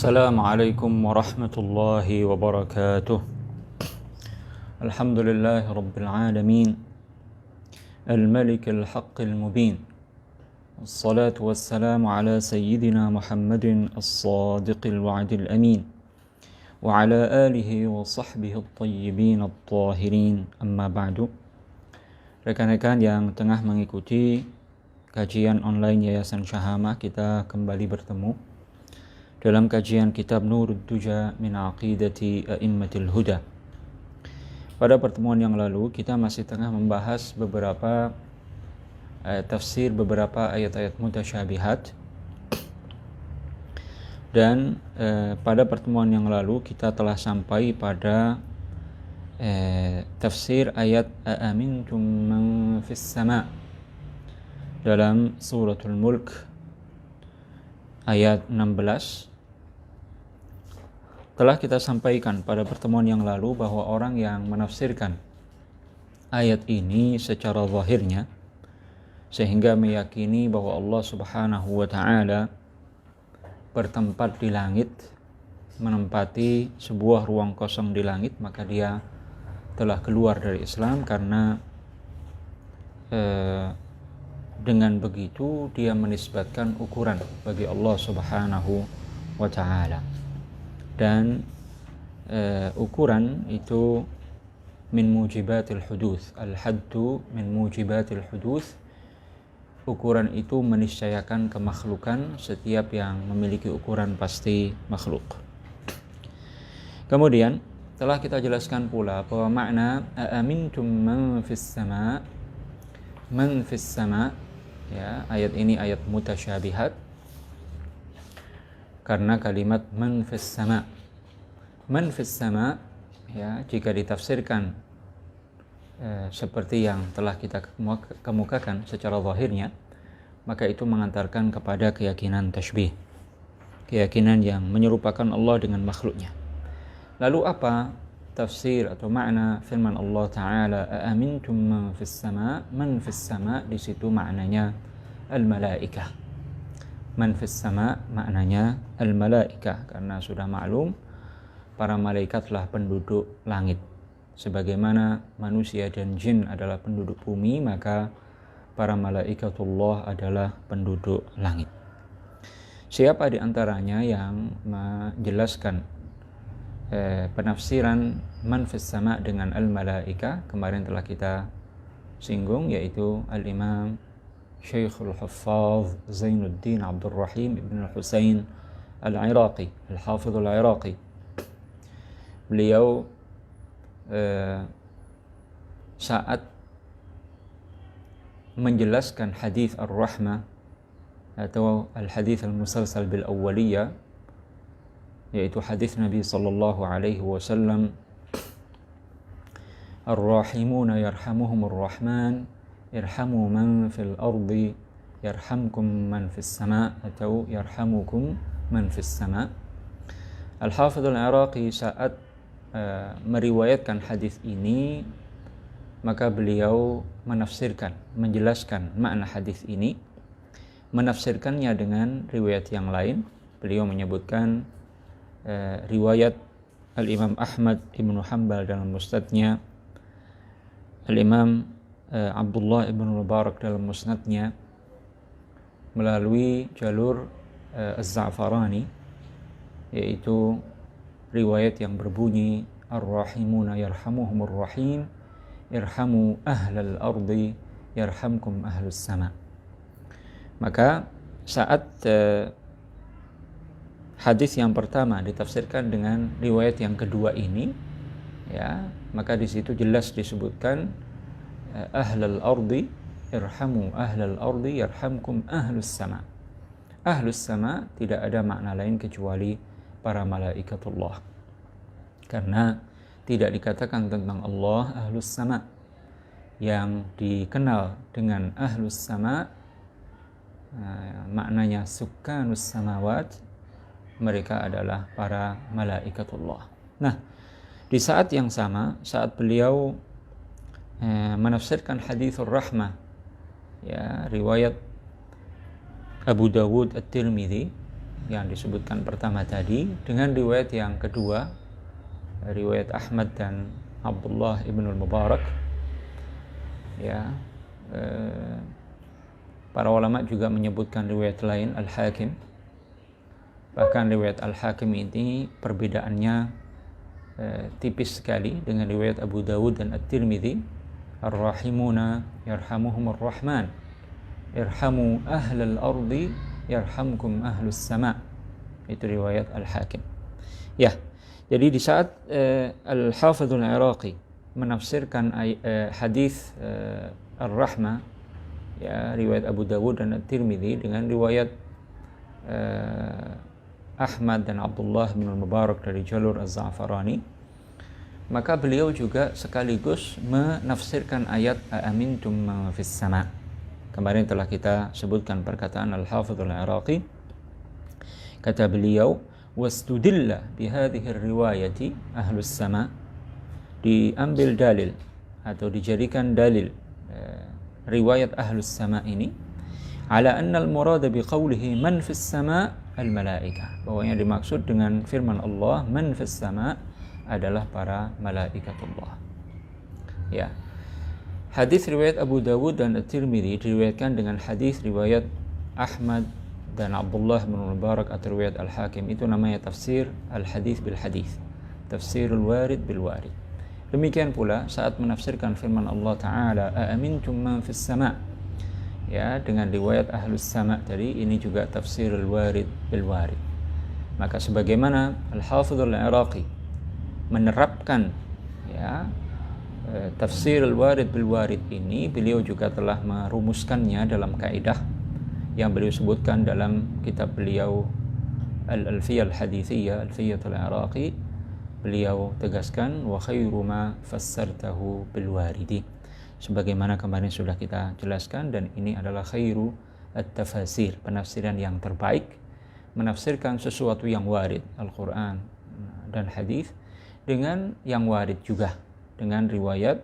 Assalamualaikum warahmatullahi wabarakatuh. Alhamdulillahi rabbil alamin. Al-malik al-haqqil mubin. Assalatu wassalamu ala sayyidina Muhammadin as-sadiqil wa'dil amin. Wa ala alihi wa sahbihi at-tayyibin at-tahirin. Amma ba'du. Rekan-rekan yang tengah mengikuti kajian online Yayasan Syahamah, kita kembali bertemu dalam kajian kitab Nurud Duja min Aqidati A'immatil Huda. Pada pertemuan yang lalu kita masih tengah membahas beberapa tafsir beberapa ayat-ayat mutasyabihat. Dan pada pertemuan yang lalu kita telah sampai pada tafsir ayat Aamintum man fis sama' dalam suratul Mulk ayat 16. Telah kita sampaikan pada pertemuan yang lalu bahwa orang yang menafsirkan ayat ini secara zahirnya sehingga meyakini bahwa Allah Subhanahu wa ta'ala bertempat di langit, menempati sebuah ruang kosong di langit, maka dia telah keluar dari Islam karena dengan begitu dia menisbatkan ukuran bagi Allah Subhanahu wa ta'ala. Dan ukuran itu min mujibatil huduts, al-haddu min mujibatil huduts. Ukuran itu meniscayakan kemakhlukan, setiap yang memiliki ukuran pasti makhluk. Kemudian telah kita jelaskan pula bahwa makna aamintum man fis sama', man fis sama', ya, ayat ini ayat mutasyabihat karena kalimat man fis sama'. Man fis sama', ya, jika ditafsirkan seperti yang telah kita kemukakan secara zahirnya, maka itu mengantarkan kepada keyakinan tasybih, keyakinan yang menyerupakan Allah dengan makhluknya. Lalu apa tafsir atau makna firman Allah Ta'ala aamintum man fis sama'? Man fis sama' di situ maknanya al-malaikah. Man fis sama' maknanya al-malaikah, karena sudah maklum para malaikatlah penduduk langit. Sebagaimana manusia dan jin adalah penduduk bumi, maka para malaikatullah adalah penduduk langit. Siapa di antaranya yang menjelaskan penafsiran man fis sama' dengan al-malaikah? Kemarin telah kita singgung, yaitu al-Imam Syekhul Huffaz Zainuddin Abdul Rahim Ibn Husain Al-Iraqi, Al-Hafidh Al-Iraqi. Beliau saat menjelaskan hadis ar-rahmah atau al-hadis al-musalsal bil awwaliyah, yaitu hadis Nabi sallallahu alaihi wasallam, ar-rahimuna yarhamuhumur rahman irhamu man fil ardi yarhamkum man fis sama', atau yarhamukum man fis sama'. Al-Hafidh Al-Iraqi saat meriwayatkan hadis ini, maka beliau menafsirkan, menjelaskan makna hadis ini, menafsirkannya dengan riwayat yang lain. Beliau menyebutkan riwayat Al-Imam Ahmad Ibn Hanbal dalam Musnadnya, Al-Imam Abdullah Ibn Mubarak dalam Musnadnya, melalui jalur Az-Za'farani, yaitu riwayat yang berbunyi ar-rahimuna yarhamuhumur rahim irhamu ahlal ardi yarhamkum ahlus sama'. Maka saat hadis yang pertama ditafsirkan dengan riwayat yang kedua ini, ya, maka di situ jelas disebutkan ahlal ardi irhamu ahlal ardi yarhamkum ahlus sama'. Ahlus sama' tidak ada makna lain kecuali para malaikatullah, karena tidak dikatakan tentang Allah ahlus sama'. Yang dikenal dengan ahlus sama' maknanya sukanus samawat, mereka adalah para malaikatullah. Nah, di saat yang sama, saat beliau menafsirkan hadithur rahmah, ya, riwayat Abu Dawud At-Tirmidzi, yang disebutkan pertama tadi dengan riwayat yang kedua, riwayat Ahmad dan Abdullah ibn al-Mubarak. Ya, para ulama juga menyebutkan riwayat lain Al-Hakim. Bahkan riwayat Al-Hakim ini perbedaannya tipis sekali dengan riwayat Abu Dawud dan At-Tirmidzi. Ar-rahimuna yarhamuhumur rahman, irhamu ahlal ardi yarhamkum ahlus sama. Itu riwayat Al-Hakim. Ya, jadi di saat Al-Hafidhul Iraqi menafsirkan hadis Ar-Rahmah, ya, riwayat Abu Dawud dan At-Tirmidzi dengan riwayat Ahmad dan Abdullah bin Mubarak dari jalur Az-Za'farani, maka beliau juga sekaligus menafsirkan ayat Aamintum man fis sama. Kemarin telah kita sebutkan perkataan Al-Hafidhul Iraqi. Kata beliau, wastudilla bihadhihi riwayati ahlus sama, diambil dalil atau dijadikan dalil riwayat ahlus sama ini ala anna al-murada biqaulihi man fis sama al-malaika, bahwa yang dimaksud dengan firman Allah man fis sama adalah para malaikatullah. Ya. Hadis riwayat Abu Dawud dan At-Tirmidzi diriwayatkan dengan hadis riwayat Ahmad dan Abdullah bin Mubarak atau riwayat Al-Hakim. Itu namanya tafsir al-hadis bil hadis, tafsirul warid bil warid. Demikian pula saat menafsirkan firman Allah Ta'ala aamintum man fis sama', ya, dengan riwayat ahlus sama' tadi, ini juga tafsirul warid bil warid. Maka sebagaimana Al-Hafidhul Iraqi menerapkan, ya, tafsir al-warid bil warid ini, beliau juga telah merumuskannya dalam kaidah yang beliau sebutkan dalam kitab beliau Al-Alfiyah Al-Hadithiyah, Alfiyatul Iraqi. Beliau tegaskan wa khairu ma fassartahu bil waridi, sebagaimana kemarin sudah kita jelaskan, dan ini adalah khairu at-tafasir, penafsiran yang terbaik, menafsirkan sesuatu yang warid, Al-Quran dan hadis, dengan yang warid juga, dengan riwayat,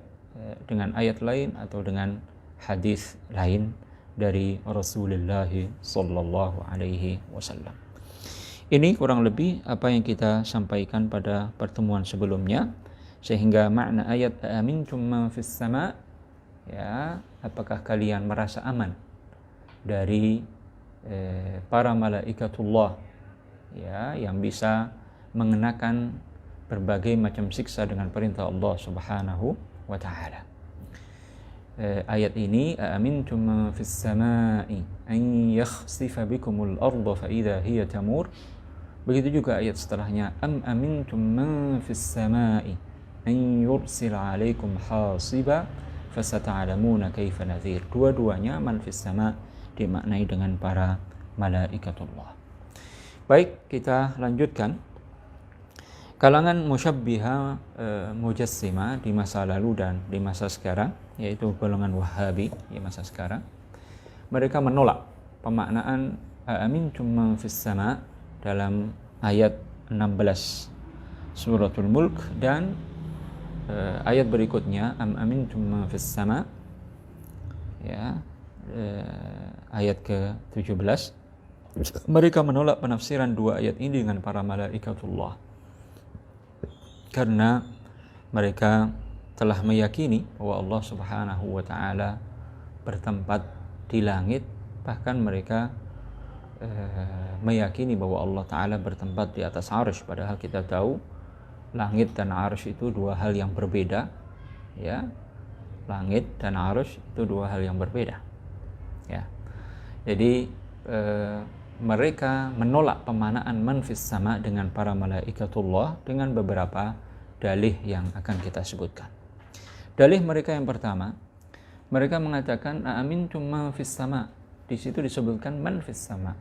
dengan ayat lain atau dengan hadis lain dari Rasulullah sallallahu alaihi wasallam. Ini kurang lebih apa yang kita sampaikan pada pertemuan sebelumnya, sehingga makna ayat amintum man fis sama, ya, apakah kalian merasa aman dari para malaikatullah, ya, yang bisa mengenakan berbagai macam siksa dengan perintah Allah Subhanahu wa taala. Ayat ini aamintum man fis samai an yakhsifa bikumul arda fa idza hiya tamur. Begitu juga ayat setelahnya am amintum man fis samai an yursila 'alaikum hasiba fasata'lamuna kaifa nadhir. Dua-duanya man fis sama dimaknai dengan para malaikatullah. Baik, kita lanjutkan. Kalangan musyabbiha mujassima di masa lalu dan di masa sekarang, yaitu golongan Wahabi di masa sekarang, mereka menolak pemaknaan aamintum man fis sama dalam ayat 16 suratul Mulk dan ayat berikutnya am amintum man fis sama, ya, ayat ke-17. Mereka menolak penafsiran dua ayat ini dengan para malaikatullah, karena mereka telah meyakini bahwa Allah Subhanahu wa taala bertempat di langit. Bahkan mereka meyakini bahwa Allah taala bertempat di atas arsy, padahal kita tahu langit dan arsy itu dua hal yang berbeda, ya. Langit dan arsy itu dua hal yang berbeda, ya. Jadi mereka menolak pemaknaan man fis sama dengan para malaikatullah dengan beberapa dalih yang akan kita sebutkan. Dalih mereka yang pertama, mereka mengatakan aamintum man fis sama. Di situ disebutkan man fis sama.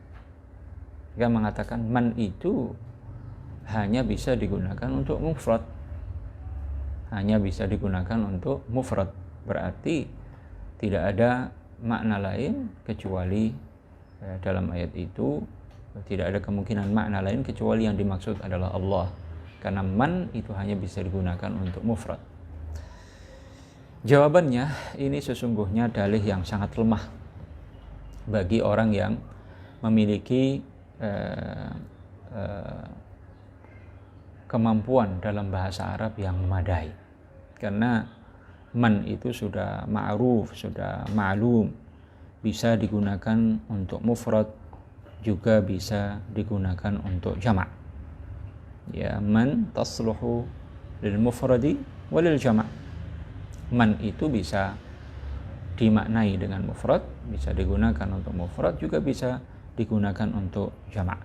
Mereka mengatakan man itu hanya bisa digunakan untuk mufrad. Hanya bisa digunakan untuk mufrad. Berarti tidak ada makna lain kecuali dalam ayat itu, tidak ada kemungkinan makna lain kecuali yang dimaksud adalah Allah, karena man itu hanya bisa digunakan untuk mufrad. Jawabannya, ini sesungguhnya dalih yang sangat lemah bagi orang yang memiliki eh, eh, kemampuan dalam bahasa Arab yang memadai, karena man itu sudah ma'ruf, sudah ma'lum, bisa digunakan untuk mufrad, juga bisa digunakan untuk jamak. Ya, man tasluhu lil mufradi walil jamak. Man itu bisa dimaknai dengan mufrad, bisa digunakan untuk mufrad, juga bisa digunakan untuk jamak.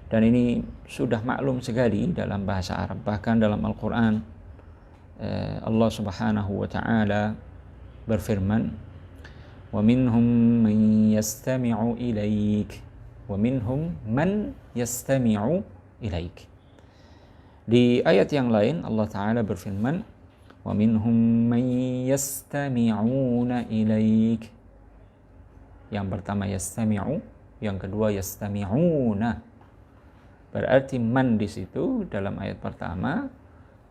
Dan ini sudah maklum sekali dalam bahasa Arab. Bahkan dalam Al-Quran Allah subhanahu wa ta'ala berfirman, وَمِنْهُمْ مَنْ يَسْتَمِعُ إِلَيْكَ وَمِنْهُمْ مَنْ يَسْتَمِعُ إِلَيْكَ. Di ayat yang lain Allah Ta'ala berfirman, وَمِنْهُمْ مَنْ يَسْتَمِعُونَ إِلَيْكَ. Yang pertama yastami'u, yang kedua yastami'una. Berarti man di situ dalam ayat pertama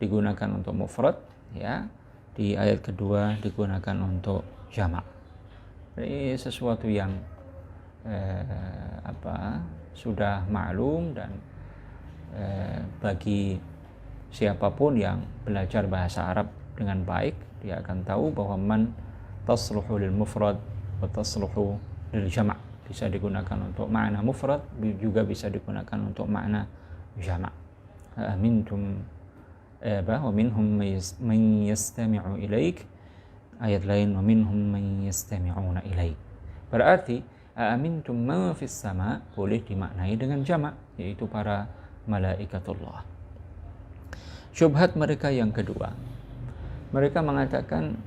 digunakan untuk mufrad, ya. Di ayat kedua digunakan untuk jamak. Ini sesuatu yang sudah maklum, dan bagi siapapun yang belajar bahasa Arab dengan baik, dia akan tahu bahwa man tasluhu lil mufrad wa tasluhu lil jamak. Bisa digunakan untuk makna mufrad, juga bisa digunakan untuk makna jamak. Amintum wa minhum man yastami'u ilaik. Ayat lain, wa minhum man yastami'una ilaik. Berarti amintum man fis sama boleh dimaknai dengan jamak, yaitu para malaikatullah. Syubhat mereka yang kedua, mereka mengatakan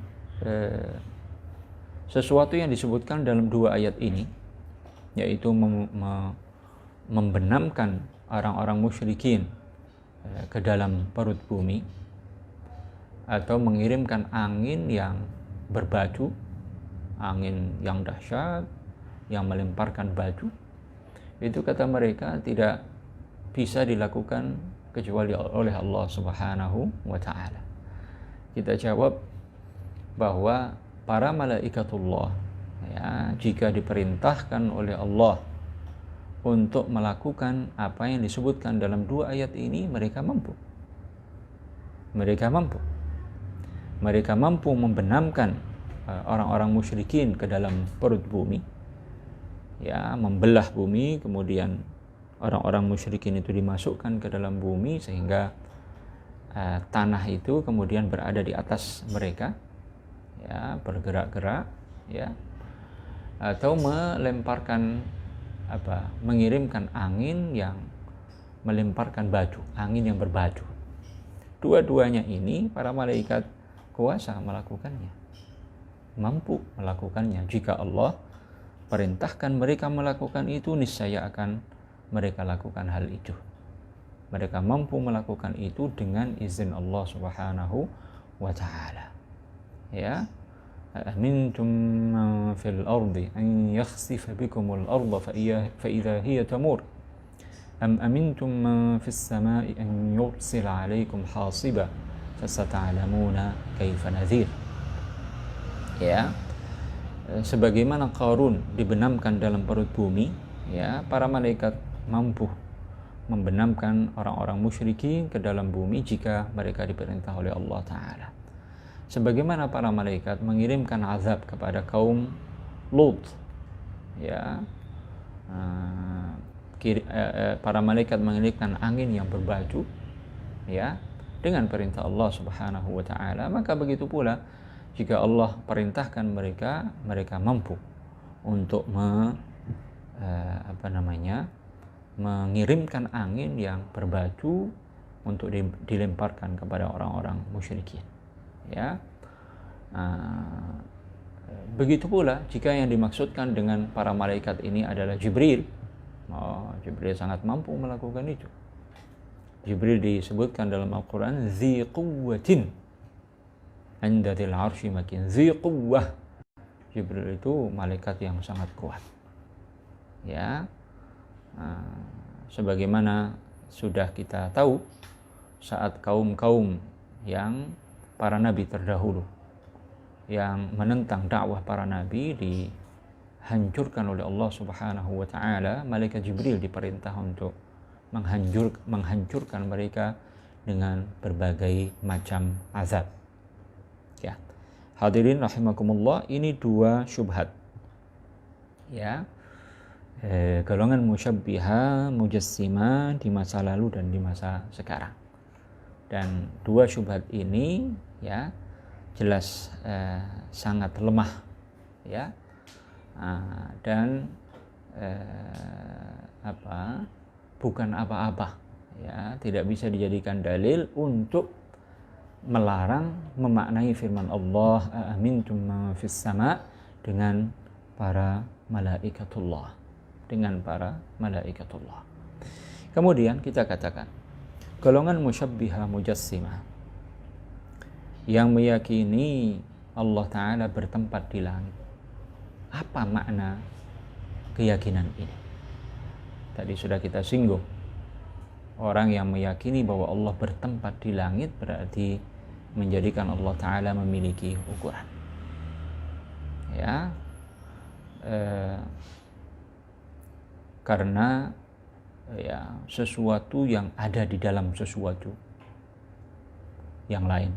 sesuatu yang disebutkan dalam dua ayat ini, yaitu membenamkan orang-orang musyrikin ke dalam perut bumi, atau mengirimkan angin yang berbaju, angin yang dahsyat yang melemparkan baju, itu kata mereka tidak bisa dilakukan kecuali oleh Allah Subhanahu wa ta'ala. Kita jawab bahwa para malaikatullah, ya, jika diperintahkan oleh Allah untuk melakukan apa yang disebutkan dalam dua ayat ini, mereka mampu. Mereka mampu membenamkan orang-orang musyrikin ke dalam perut bumi, ya, membelah bumi, kemudian orang-orang musyrikin itu dimasukkan ke dalam bumi sehingga tanah itu kemudian berada di atas mereka, ya, bergerak-gerak, ya, atau mengirimkan angin yang melemparkan baju, angin yang berbaju. Dua-duanya ini para malaikat kuasa melakukannya, mampu melakukannya. Jika Allah perintahkan mereka melakukan itu, niscaya akan mereka lakukan hal itu. Mereka mampu melakukan itu dengan izin Allah Subhanahu wa ta'ala. Ya, amintum man fil ardi an yakhsifa bikumul arda fa idza hiya tamur am amintum man fis samai an yursila 'alaikum hasiba fasata'lamuna kaifa nadhir. Ya, sebagaimana Qarun dibenamkan dalam perut bumi, ya, para malaikat mampu membenamkan orang-orang musyrikin ke dalam bumi jika mereka diperintah oleh Allah Ta'ala. Sebagaimana para malaikat mengirimkan azab kepada kaum Lut, ya, para malaikat mengirimkan angin yang berbaju, ya, dengan perintah Allah Subhanahu wa ta'ala, maka begitu pula jika Allah perintahkan mereka, mereka mampu untuk mengirimkan angin yang berbaju untuk dilemparkan kepada orang-orang musyrikin, ya. Begitu pula jika yang dimaksudkan dengan para malaikat ini adalah Jibril, Jibril sangat mampu melakukan itu. Jibril disebutkan dalam Al-Quran zi quwwatin 'inda dzil 'arsy makin. Zi quwwah, Jibril itu malaikat yang sangat kuat, ya. Sebagaimana sudah kita tahu, saat kaum-kaum yang para nabi terdahulu yang menentang dakwah para nabi dihancurkan oleh Allah Subhanahu wa taala, malaikat Jibril diperintah untuk menghancurkan mereka dengan berbagai macam azab. Ya. Hadirin rahimakumullah, ini dua syubhat. Ya. Golongan musyabbiha, mujassima di masa lalu dan di masa sekarang. Dan dua syubhat ini ya jelas sangat lemah ya. Dan bukan apa-apa ya, tidak bisa dijadikan dalil untuk melarang memaknai firman Allah amintum man fis sama dengan para malaikatullah, Kemudian kita katakan golongan musyabbiha mujassima yang meyakini Allah Ta'ala bertempat di langit. Apa makna keyakinan ini? Tadi sudah kita singgung. Orang yang meyakini bahwa Allah bertempat di langit berarti menjadikan Allah Ta'ala memiliki ukuran. Ya, karena ya sesuatu yang ada di dalam sesuatu yang lain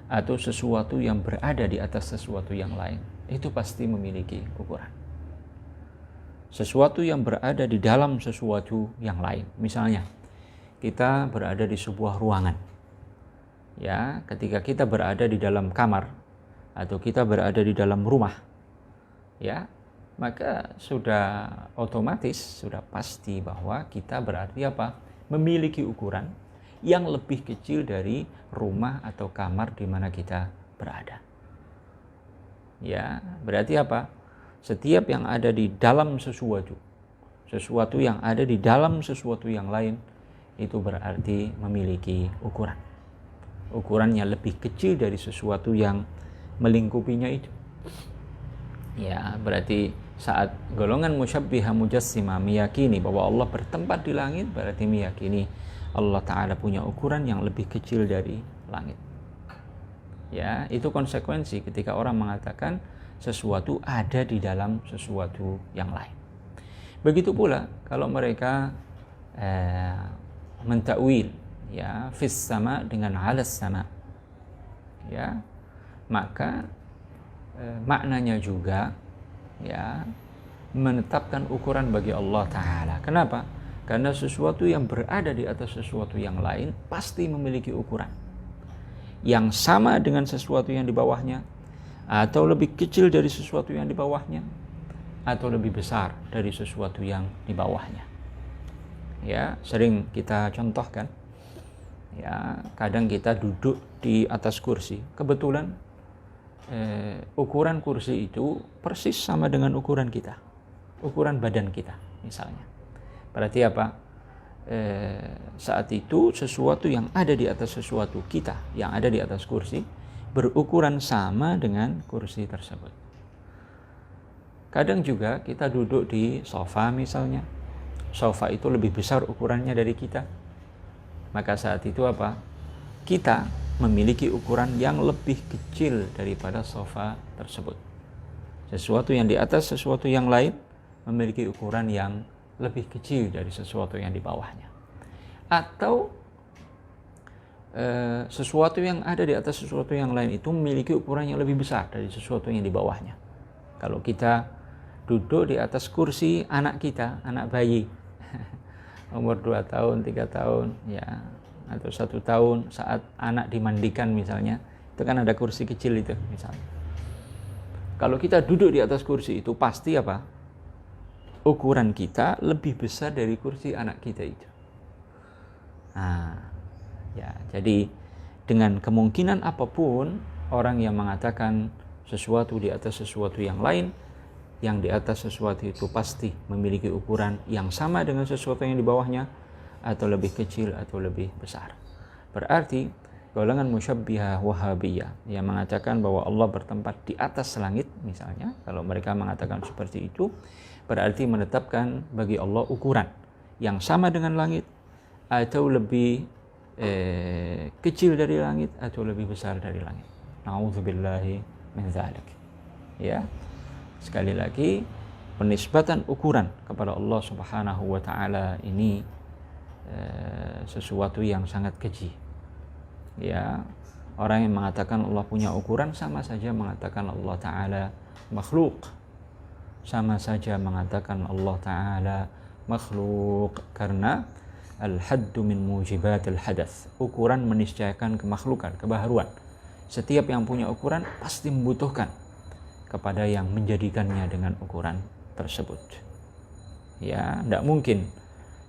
atau sesuatu yang berada di atas sesuatu yang lain itu pasti memiliki ukuran. Sesuatu yang berada di dalam sesuatu yang lain, misalnya kita berada di sebuah ruangan ya, ketika kita berada di dalam kamar atau kita berada di dalam rumah ya, maka sudah otomatis, sudah pasti bahwa kita berarti apa? Memiliki ukuran yang lebih kecil dari rumah atau kamar di mana kita berada. Ya, berarti apa? Setiap yang ada di dalam sesuatu yang ada di dalam sesuatu yang lain, itu berarti memiliki ukuran. Ukurannya lebih kecil dari sesuatu yang melingkupinya itu. Ya, berarti saat golongan musyabbiha mujassima meyakini bahwa Allah bertempat di langit, berarti meyakini Allah Ta'ala punya ukuran yang lebih kecil dari langit. Ya, itu konsekuensi ketika orang mengatakan sesuatu ada di dalam sesuatu yang lain. Begitu pula kalau mereka mentakwil ya fis sama dengan alas sama. Ya, maka maknanya juga ya menetapkan ukuran bagi Allah Ta'ala. Kenapa? Karena sesuatu yang berada di atas sesuatu yang lain pasti memiliki ukuran yang sama dengan sesuatu yang di bawahnya, atau lebih kecil dari sesuatu yang di bawahnya, atau lebih besar dari sesuatu yang di bawahnya. Ya, sering kita contohkan ya, kadang kita duduk di atas kursi, kebetulan ukuran kursi itu persis sama dengan ukuran kita, ukuran badan kita misalnya. Berarti apa? Saat itu sesuatu yang ada di atas sesuatu kita yang ada di atas kursi berukuran sama dengan kursi tersebut. Kadang juga kita duduk di sofa misalnya, sofa itu lebih besar ukurannya dari kita, maka saat itu apa? Kita memiliki ukuran yang lebih kecil daripada sofa tersebut. Sesuatu yang di atas sesuatu yang lain memiliki ukuran yang lebih kecil dari sesuatu yang di bawahnya. Atau sesuatu yang ada di atas sesuatu yang lain itu memiliki ukuran yang lebih besar dari sesuatu yang di bawahnya. Kalau kita duduk di atas kursi anak kita, anak bayi umur 2 tahun, 3 tahun ya, atau 1 tahun, saat anak dimandikan misalnya, itu kan ada kursi kecil itu misalnya. Kalau kita duduk di atas kursi itu pasti apa? Ukuran kita lebih besar dari kursi anak kita itu. Nah, ya, jadi dengan kemungkinan apapun orang yang mengatakan sesuatu di atas sesuatu yang lain, yang di atas sesuatu itu pasti memiliki ukuran yang sama dengan sesuatu yang di bawahnya, atau lebih kecil atau lebih besar. Berarti golongan musyabbihah wahabiyah yang mengatakan bahwa Allah bertempat di atas langit misalnya, kalau mereka mengatakan seperti itu, berarti menetapkan bagi Allah ukuran yang sama dengan langit, atau lebih kecil dari langit, atau lebih besar dari langit. Na'udzubillahi min dzalik. Ya. Sekali lagi, penisbatan ukuran kepada Allah Subhanahu wa taala ini sesuatu yang sangat keji. Ya, orang yang mengatakan Allah punya ukuran sama saja mengatakan Allah taala makhluk. Sama saja mengatakan Allah taala makhluk, karena al-haddu min mujibatil hadath. Ukuran meniscayakan kemakhlukan, kebaharuan. Setiap yang punya ukuran pasti membutuhkan kepada yang menjadikannya dengan ukuran tersebut. Ya, tidak mungkin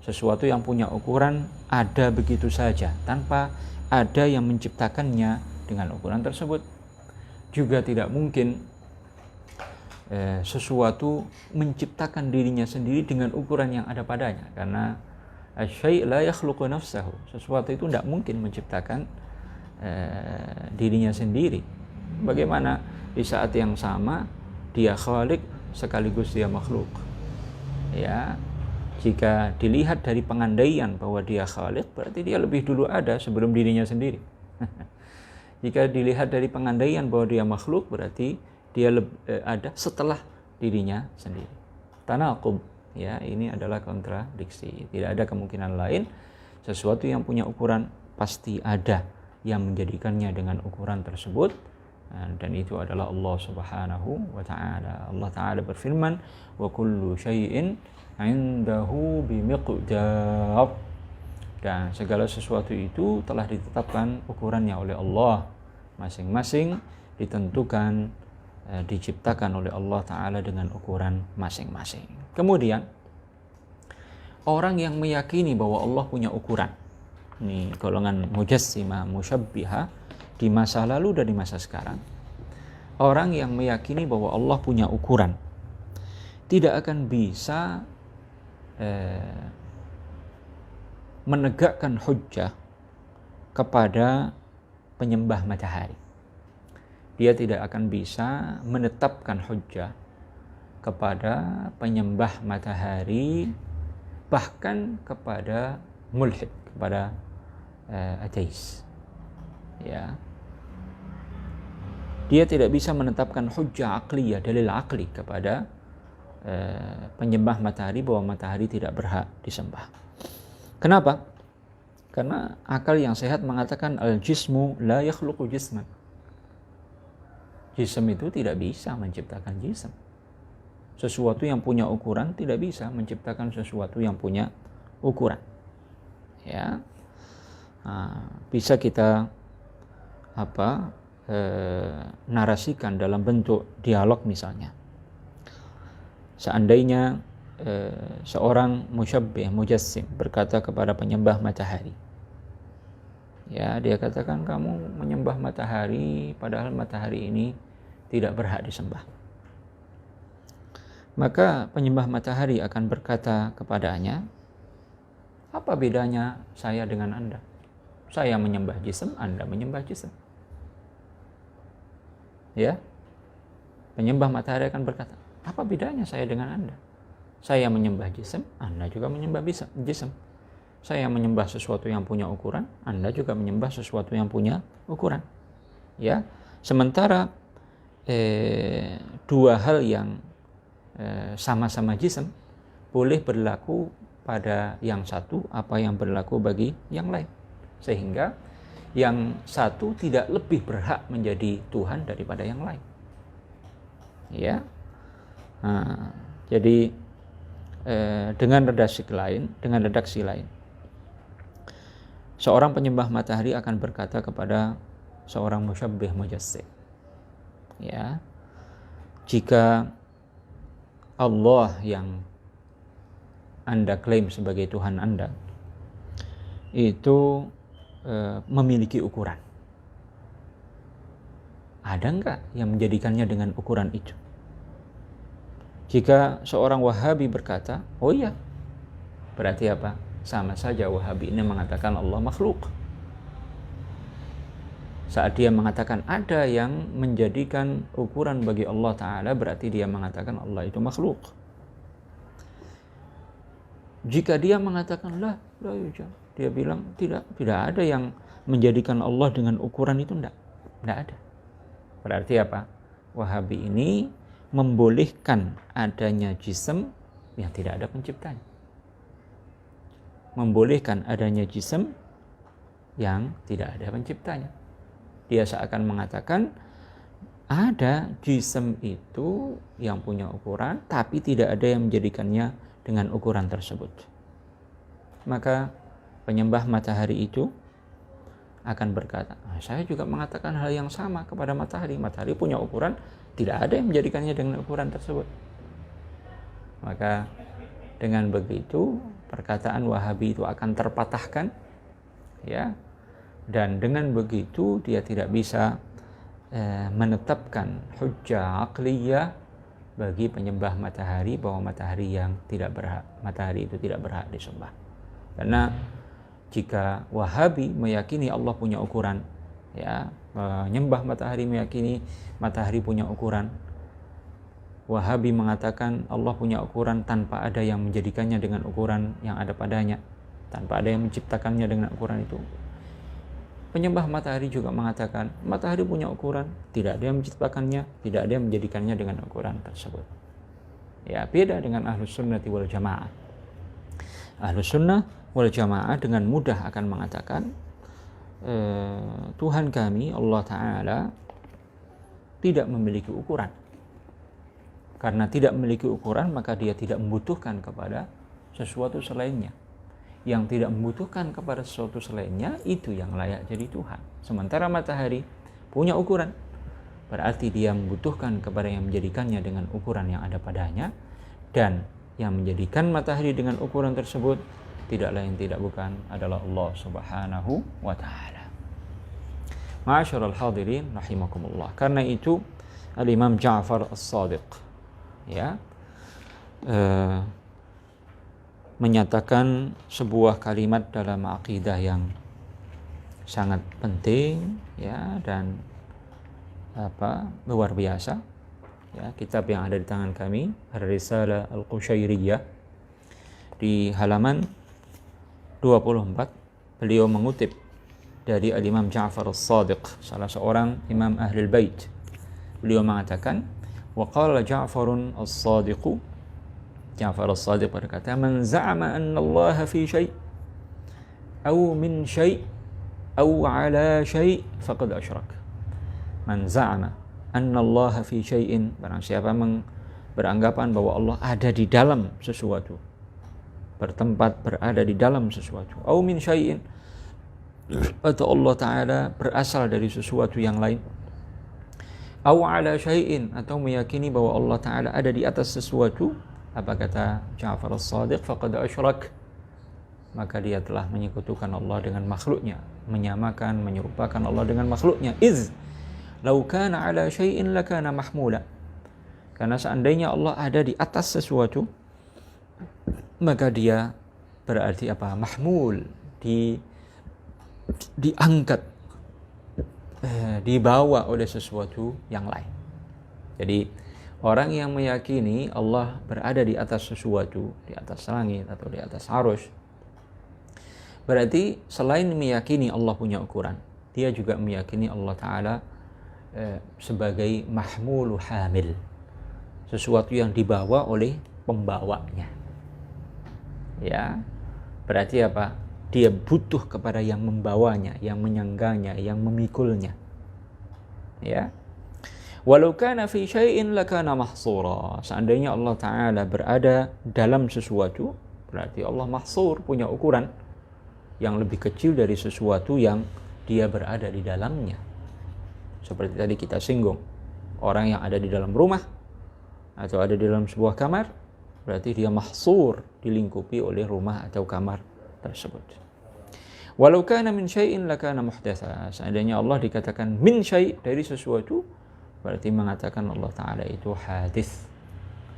sesuatu yang punya ukuran ada begitu saja tanpa ada yang menciptakannya dengan ukuran tersebut. Juga tidak mungkin sesuatu menciptakan dirinya sendiri dengan ukuran yang ada padanya, karena asy-syai' la yakhluqu nafsahu. Sesuatu itu tidak mungkin menciptakan dirinya sendiri. Bagaimana di saat yang sama dia khalik sekaligus dia makhluk? Ya, jika dilihat dari pengandaian bahwa dia khalik, berarti dia lebih dulu ada sebelum dirinya sendiri. Jika dilihat dari pengandaian bahwa dia makhluk, berarti dia ada setelah dirinya sendiri. Tanaqub, ya, ini adalah kontradiksi. Tidak ada kemungkinan lain. Sesuatu yang punya ukuran pasti ada yang menjadikannya dengan ukuran tersebut, dan itu adalah Allah Subhanahu wa taala. Allah taala berfirman, wa kullu syai'in 'indahu bimiqdar. Dan segala sesuatu itu telah ditetapkan ukurannya oleh Allah. Masing-masing ditentukan, diciptakan oleh Allah Ta'ala dengan ukuran masing-masing. Kemudian orang yang meyakini bahwa Allah punya ukuran, ini golongan mujassimah, musyabbihah di masa lalu dan di masa sekarang. Orang yang meyakini bahwa Allah punya ukuran tidak akan bisa menegakkan hujjah kepada penyembah matahari. Dia tidak akan bisa menetapkan hujjah kepada penyembah matahari, bahkan kepada mulhid, kepada ateis. Ya. Dia tidak bisa menetapkan hujjah aqliyah, dalil aqli kepada penyembah matahari bahwa matahari tidak berhak disembah. Kenapa? Karena akal yang sehat mengatakan al-jismu la yakhluqu jisman. Jism itu tidak bisa menciptakan jism. Sesuatu yang punya ukuran tidak bisa menciptakan sesuatu yang punya ukuran. Ya, bisa kita narasikan dalam bentuk dialog misalnya. Seandainya seorang musyabbih, mujassim berkata kepada penyembah matahari, ya, dia katakan kamu menyembah matahari padahal matahari ini tidak berhak disembah. Maka penyembah matahari akan berkata kepadanya, apa bedanya saya dengan Anda? Saya menyembah jism, Anda menyembah jism. Ya, penyembah matahari akan berkata, apa bedanya saya dengan Anda? Saya menyembah jism, Anda juga menyembah jism. Saya menyembah sesuatu yang punya ukuran, Anda juga menyembah sesuatu yang punya ukuran. Ya, sementara dua hal yang sama-sama jism boleh berlaku pada yang satu apa yang berlaku bagi yang lain, sehingga yang satu tidak lebih berhak menjadi Tuhan daripada yang lain. Ya, jadi dengan redaksi lain, seorang penyembah matahari akan berkata kepada seorang musyabbih mujassim, ya, jika Allah yang Anda klaim sebagai Tuhan Anda itu memiliki ukuran, ada enggak yang menjadikannya dengan ukuran itu? Jika seorang Wahabi berkata, oh iya, berarti apa? Sama saja Wahabi ini mengatakan Allah makhluk. Saat dia mengatakan ada yang menjadikan ukuran bagi Allah Ta'ala, berarti dia mengatakan Allah itu makhluk. Jika dia mengatakan la yujad, dia bilang tidak ada yang menjadikan Allah dengan ukuran itu, tidak ada. Berarti apa? Wahabi ini membolehkan adanya jism yang tidak ada penciptanya. Membolehkan adanya jism yang tidak ada penciptanya. Dia seakan mengatakan ada jism itu yang punya ukuran, tapi tidak ada yang menjadikannya dengan ukuran tersebut. Maka penyembah matahari itu akan berkata, saya juga mengatakan hal yang sama kepada matahari. Matahari punya ukuran, tidak ada yang menjadikannya dengan ukuran tersebut. Maka dengan begitu perkataan Wahabi itu akan terpatahkan, ya. Dan dengan begitu dia tidak bisa menetapkan hujjah aqliyah bagi penyembah matahari bahwa matahari itu tidak berhak disembah. Karena jika Wahabi meyakini Allah punya ukuran, ya, menyembah matahari meyakini matahari punya ukuran, Wahabi mengatakan Allah punya ukuran tanpa ada yang menjadikannya dengan ukuran yang ada padanya, tanpa ada yang menciptakannya dengan ukuran itu. Penyembah matahari juga mengatakan matahari punya ukuran, tidak ada yang menciptakannya, tidak ada yang menjadikannya dengan ukuran tersebut. Ya, beda dengan Ahlus Sunnati wal Jamaah. Ahlus Sunnah wal Jamaah dengan mudah akan mengatakan Tuhan kami Allah Ta'ala tidak memiliki ukuran. Karena tidak memiliki ukuran, maka dia tidak membutuhkan kepada sesuatu selainnya. Yang tidak membutuhkan kepada sesuatu selainnya, itu yang layak jadi Tuhan. Sementara matahari punya ukuran, berarti dia membutuhkan kepada yang menjadikannya dengan ukuran yang ada padanya, dan yang menjadikan matahari dengan ukuran tersebut tidak lain tidak bukan adalah Allah Subhanahu wa Ta'ala. Ma'asyiral hadirin rahimakumullah. Karena itu Al-Imam Ja'far As-Shadiq, ya, menyatakan sebuah kalimat dalam akidah yang sangat penting, ya, dan luar biasa. Ya, kitab yang ada di tangan kami, Ar-Risalah Al-Qushairiyah, di halaman 24 beliau mengutip dari Al-Imam Ja'far As-Shadiq, salah seorang imam Ahlul Bait. Beliau mengatakan, wa qala Ja'farun As-Shadiq, Ja'far As-Shadiq berkata, man za'ama anna Allah fi syai' aw min syai' aw ala syai' faqad asyrak. Man za'ama anna Allah fi syai'in, barang siapa beranggapan bahwa Allah ada di dalam sesuatu, bertempat berada di dalam sesuatu, aw min syai'in, atau Allah Ta'ala berasal dari sesuatu yang lain, aw ala syai'in, atau meyakini bahwa Allah Ta'ala ada di atas sesuatu, apa kata Ja'far As-Shadiq, faqad asyrak, maka dia telah menyekutukan Allah dengan makhluknya, menyamakan, menyerupakan Allah dengan makhluknya. Iz law kana ala syai'in lakana mahmula, karena seandainya Allah ada di atas sesuatu, maka dia berarti apa? Mahmul, diangkat, dibawa oleh sesuatu yang lain. Jadi orang yang meyakini Allah berada di atas sesuatu, di atas langit atau di atas arusy, berarti selain meyakini Allah punya ukuran, dia juga meyakini Allah Ta'ala sebagai mahmulu hamil, sesuatu yang dibawa oleh pembawanya. Ya, berarti apa? Dia butuh kepada yang membawanya, yang menyangganya, yang memikulnya. Ya. Walau kana fi syai'in lakana mahsura. Seandainya Allah Ta'ala berada dalam sesuatu, berarti Allah mahsur, punya ukuran yang lebih kecil dari sesuatu yang dia berada di dalamnya. Seperti tadi kita singgung, orang yang ada di dalam rumah atau ada di dalam sebuah kamar, berarti dia mahsur, dilingkupi oleh rumah atau kamar tersebut. Walau kana min syai'in lakana muhdatsa. Seandainya Allah dikatakan min syai', dari sesuatu, berarti mengatakan Allah Ta'ala itu hadis,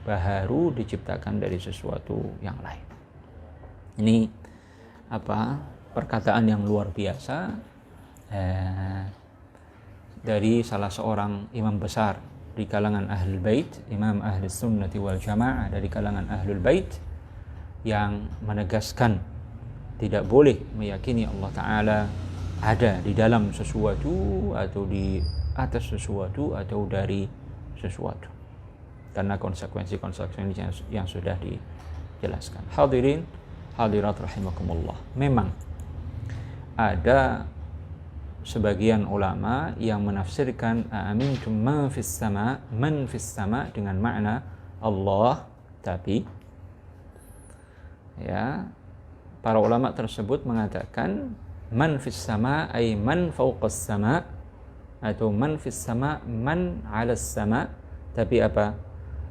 baru diciptakan dari sesuatu yang lain. Ini perkataan yang luar biasa dari salah seorang imam besar di kalangan Ahlul Bait, Imam Ahlus Sunnati wal Jamaah dari kalangan Ahlul Bait, yang menegaskan tidak boleh meyakini Allah Ta'ala ada di dalam sesuatu atau di atas sesuatu atau dari sesuatu. karena konsekuensi-konsekuensi yang sudah dijelaskan. Hadirin hadirat rahimakumullah, memang ada sebagian ulama yang menafsirkan amintum man fis sama dengan makna Allah, tapi ya, para ulama tersebut mengatakan man fis sama ay man fawqas sama, atau man fis sama man 'alas sama, tapi apa?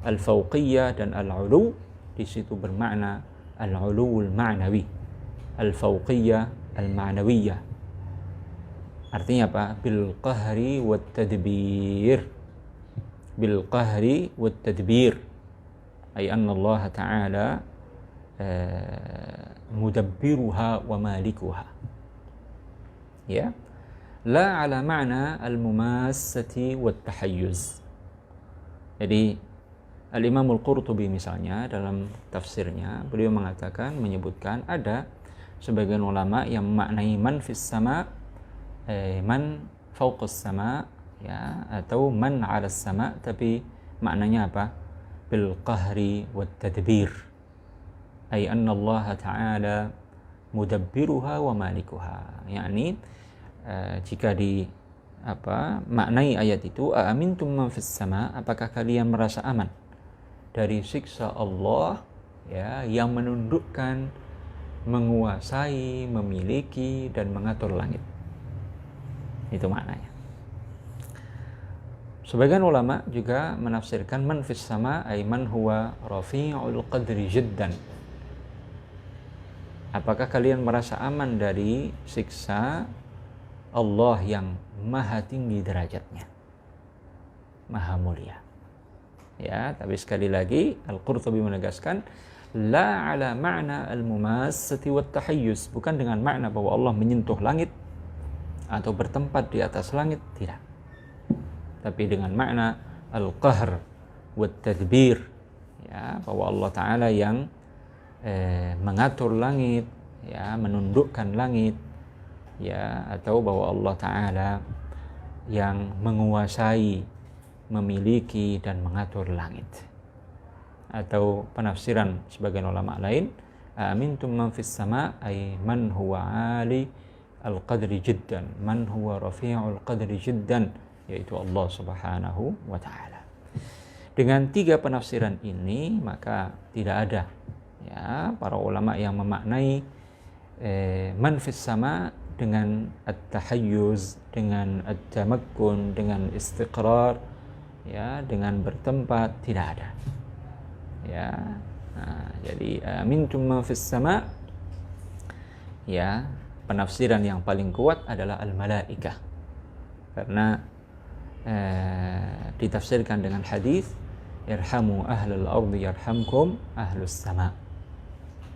Al-fawqiyah dan al-'ulu di situ bermakna al-'uluul ma'nawi, al-fawqiyah al-ma'nawiyah. Artinya apa? Bil qahri wat tadbir. Bil qahri wat tadbir. Ay anna Allah Ta'ala mudabbiruha wa malikuha. Ya. La ala ma'na al-mumassati wat tahayyuz. Jadi Al-Imam Al-Qurtubi misalnya dalam tafsirnya, beliau mengatakan, menyebutkan ada sebagian ulama yang memaknai man fis sama, man fawqas sama, ya, atau man 'alas sama, tapi maknanya apa? Bil qahri wat tadbir. Ay anna Allah Ta'ala mudabbiruha wa malikuha. Yani jika maknai ayat itu, amintum man fis sama, apakah kalian merasa aman dari siksa Allah, ya, yang menundukkan, menguasai, memiliki dan mengatur langit. Itu maknanya. Sebagian ulama juga menafsirkan man fis sama ay man huwa rafi'ul qadri jiddan. Apakah kalian merasa aman dari siksa Allah yang maha tinggi derajatnya, maha mulia? Ya, tapi sekali lagi Al-Qurtubi menegaskan la ala ma'na al-mumassati wat tahayyuz, bukan dengan makna bahwa Allah menyentuh langit atau bertempat di atas langit, tidak. Tapi dengan makna al-qahr wat tadbir, ya, bahwa Allah Ta'ala yang mengatur langit, ya, menundukkan langit, ya, atau bahwa Allah Ta'ala yang menguasai, memiliki dan mengatur langit. Atau penafsiran sebagian ulama lain, amintum man fis sama ay man huwa 'ali al-qadri jiddan, man huwa rafi'ul qadri jiddan, yaitu Allah Subhanahu wa Ta'ala. Dengan tiga penafsiran ini, maka tidak ada, ya, para ulama yang memaknai man fis sama dengan at-tahayyuz, dengan at-tamakkun, dengan istiqrar, ya, dengan bertempat, tidak ada. Ya. Nah, jadi amintum man fis sama, ya, penafsiran yang paling kuat adalah al-malaikah. Karena ditafsirkan dengan hadis irhamu ahlal ardi yarhamkum ahlus sama.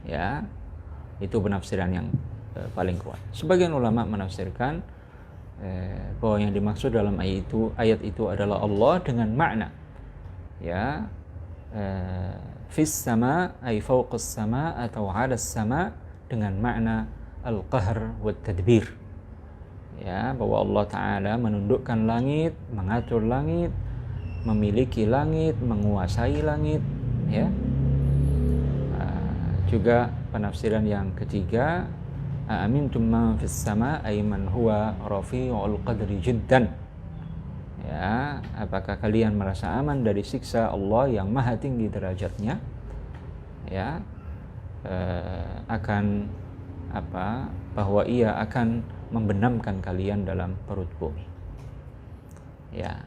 Ya, itu penafsiran yang paling kuat. Sebagian ulama menafsirkan bahwa yang dimaksud dalam ayat itu adalah Allah dengan makna, ya, fis sama ay fawqas sama atau 'alas sama, dengan makna al-qahr wat tadbir, ya, bahwa Allah Ta'ala menundukkan langit, mengatur langit, memiliki langit, menguasai langit, ya. Juga penafsiran yang ketiga, amintum man fis sama ay man huwa rafi'ul qadri jiddan, ya, apakah kalian merasa aman dari siksa Allah yang maha tinggi derajatnya, ya, akan bahwa ia akan membenamkan kalian dalam perut bumi. Ya,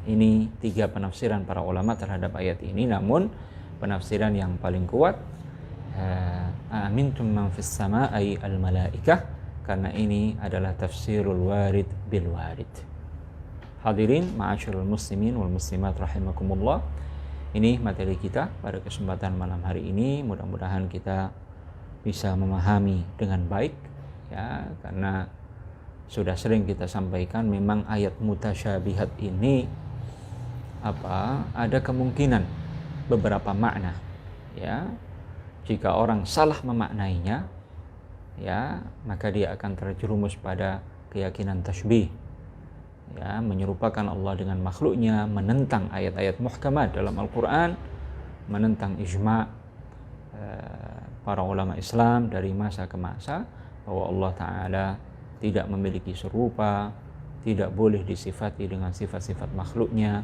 ini tiga penafsiran para ulama terhadap ayat ini. Namun penafsiran yang paling kuat, amintum man fis sama ay al malaikah, karena ini adalah tafsirul warid bil warid. Hadirin ma'asyiral muslimin wal muslimat rahimakumullah, ini materi kita pada kesempatan malam hari ini. Mudah-mudahan kita bisa memahami dengan baik, ya, karena sudah sering kita sampaikan memang ayat mutasyabihat ini ada kemungkinan beberapa makna, ya. Jika orang salah memaknainya, ya, maka dia akan terjerumus pada keyakinan tasbih, ya, menyerupakan Allah dengan makhluknya, menentang ayat-ayat muhkamat dalam Al-Quran, menentang ijma' para ulama Islam dari masa ke masa bahwa Allah Ta'ala tidak memiliki serupa, tidak boleh disifati dengan sifat-sifat makhluknya,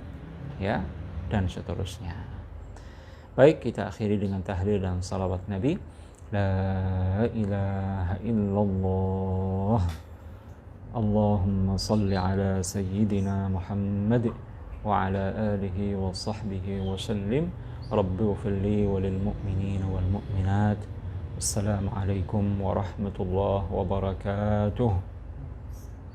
ya, dan seterusnya. Baik, kita akhiri dengan tahlil dan salawat Nabi. La ilaha illallah. Allahumma salli ala sayyidina Muhammad wa ala alihi wa sahbihi wa sallim. Rabbi ighfir li wa lil mu'minina wal mu'minat. Wassalamu alaikum warahmatullahi wabarakatuh.